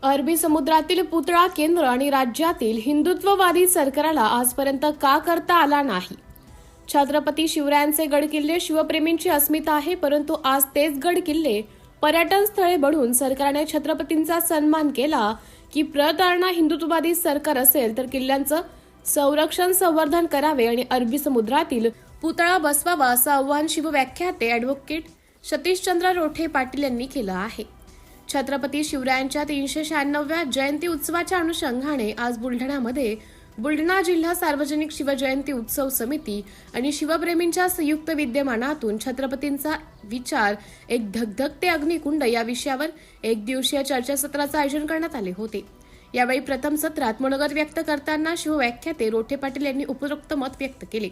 अरबी समुद्रातील पुतळा केंद्र आणि राज्यातील हिंदुत्ववादी सरकारला आजपर्यंत का करता आला नाही? छत्रपती शिवरायांचे गडकिल्ले शिवप्रेमींची अस्मिता आहे, परंतु आज तेच गडकिल्ले पर्यटन स्थळे बनवून सरकारने छत्रपतींचा सन्मान केला की प्रतारणा हिंदुत्ववादी सरकार असेल तर किल्ल्यांचं संरक्षण संवर्धन करावे आणि अरबी समुद्रातील पुतळा बसवावा असं आव्हान शिवव्याख्याते ॲडव्होकेट सतीशचंद्र रोठे पाटील यांनी केलं आहे. छत्रपती शिवरायांच्या 396व्या जयंती उत्सवाच्या अनुषंगाने आज बुलढाण्यामध्ये बुलढाणा जिल्हा सार्वजनिक शिवजयंती उत्सव समिती आणि शिवप्रेमींच्या संयुक्त विद्यमानातून छत्रपतींचा विचार एक धगधगते अग्निकुंड या विषयावर एक दिवसीय चर्चासत्राचं आयोजन करण्यात आले होते. यावेळी प्रथम सत्रात मनोगत व्यक्त करताना शिवव्याख्याते रोठे पाटील यांनी उपरोक्त मत व्यक्त केले.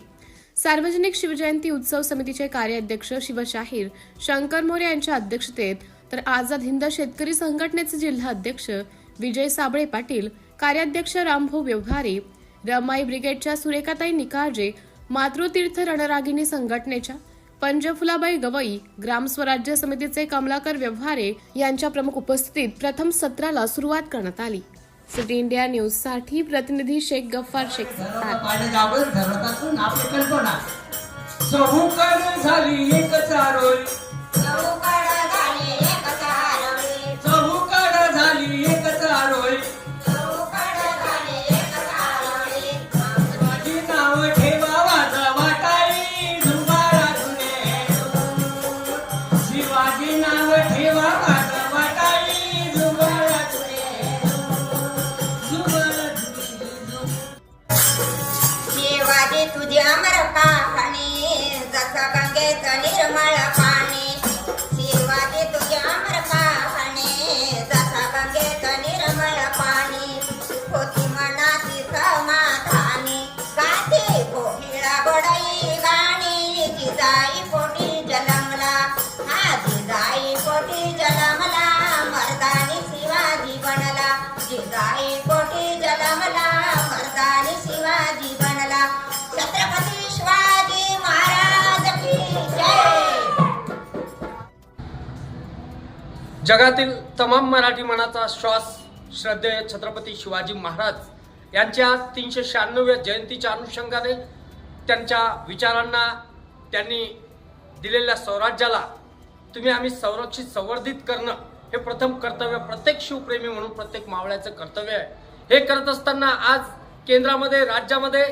सार्वजनिक शिवजयंती उत्सव समितीचे कार्याध्यक्ष शिवशाहीर शंकर मोरे यांच्या अध्यक्षतेत तर आझाद हिंद शेतकरी संघटनेचे जिल्हा अध्यक्ष विजय साबळे पाटील, कार्याध्यक्ष रामभाऊ व्यवहारे, रमाई ब्रिगेडच्या सुरेखाताई निकाळजे, मातृतीर्थ रणरागिणी संघटनेच्या पंजफुलाबाई गवई, ग्रामस्वराज्य समितीचे कमलाकर व्यवहारे यांच्या प्रमुख उपस्थितीत प्रथम सत्राला सुरुवात करण्यात आली. सिटी इंडिया न्यूज साठी प्रतिनिधी शेख गफ्फार शेख. तुझे अमर पाणी जसा गंगेत निर्मळ पाणी, शिवाजी तुझे अमर पाणी जसा गंगेत निर्मळ पाणी, होती मनाची समाधानी गाती कोकिळा बडई गाणी, जिजाई पोटी जन्मला हा जिजाई पोटी जन्मला, मर्दानी शिवाजी बनला, जिजाई पोटी जन्मला, मर्दानी शिवाजी बनला. छत्रपती शिवाजी महाराज की जय. जगातील तमाम मराठी मनाचा श्वास श्रद्धेय छत्रपती शिवाजी महाराज यांच्या 396व्या जयंतीच्या अनुषंगाने त्यांच्या विचारांना, त्यांनी दिलेल्या स्वराज्याला तुम्ही आम्ही संरक्षित संवर्धित करणं हे प्रथम कर्तव्य प्रत्येक शिवप्रेमी म्हणून प्रत्येक मावळ्याचं कर्तव्य आहे. हे करत असताना आज केंद्रामध्ये, राज्यामध्ये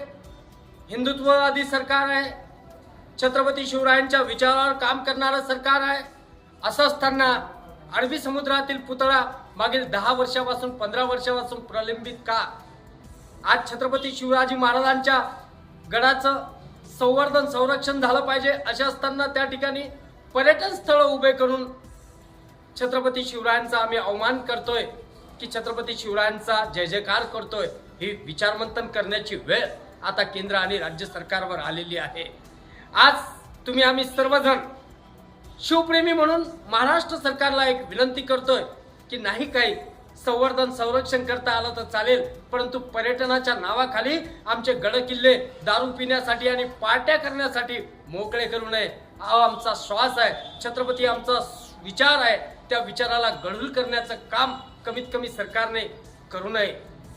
हिंदुत्ववादी सरकार आहे, छत्रपती शिवरायांच्या विचारावर काम करणारं सरकार आहे. असं असताना अरबी समुद्रातील पुतळा मागील 10 वर्षापासून 15 वर्षापासून प्रलंबित का? आज छत्रपती शिवाजी महाराजांच्या गडाचं संवर्धन संरक्षण झालं पाहिजे. अशा असताना त्या ठिकाणी पर्यटन स्थळ उभे करून छत्रपती शिवरायांचा आम्ही अवमान करतोय की छत्रपती शिवरायांचा जय जयकार करतोय, ही विचारमंथन करण्याची वेळ आता केंद्र आणि राज्य सरकारवर आलेली आहे. आज तुम्ही आम्ही सर्वजण शिवप्रेमी म्हणून महाराष्ट्र सरकारला एक विनंती करतोय की नाही काही संवर्धन संरक्षण करता आलं तर चालेल, परंतु पर्यटनाच्या नावाखाली आमचे गडकिल्ले दारू पिण्यासाठी आणि पार्ट्या करण्यासाठी मोकळे करू नये. हा आमचा श्वास आहे, छत्रपती आमचा विचार आहे, त्या विचाराला गढूळ करण्याचं काम कमीत कमी सरकारने करू नये.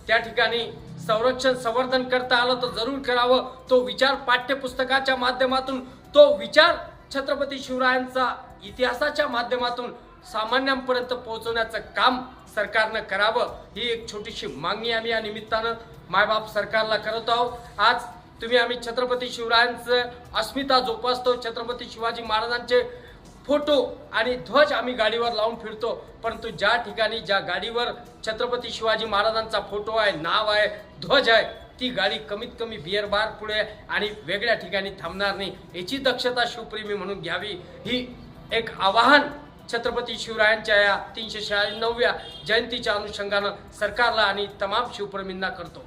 त्या ठिकाणी संरक्षण संवर्धन करता आलं तर जरूर करावं. तो विचार पाठ्यपुस्तकाच्या माध्यमातून, तो विचार छत्रपती शिवरायांचा इतिहासाच्या माध्यमातून सामान्यांपर्यंत पोहोचवण्याचं काम सरकारनं करावं. ही एक छोटीशी मागणी आम्ही या निमित्तानं मायबाप सरकारला करत आहोत. आज तुम्ही आम्ही छत्रपती शिवरायांचं अस्मिता जोपासतो, छत्रपती शिवाजी महाराजांचे फोटो आणि ध्वज आम्ही गाडीवर लावून फिरतो, परंतु ज्या ठिकाणी ज्या गाडीवर छत्रपती शिवाजी महाराजांचा फोटो आहे, नाव आहे, ध्वज आहे, ती गाडी कमीत कमी बिअर बार पुढे आणि वेगळ्या ठिकाणी थांबणार नाही. याची दक्षता शिवप्रेमी म्हणून घ्यावी. ही एक आवाहन छत्रपती शिवरायांच्या या 396व्या जयंतीच्या अनुषंगानं सरकारला आणि तमाम शिवप्रेमींना करतो.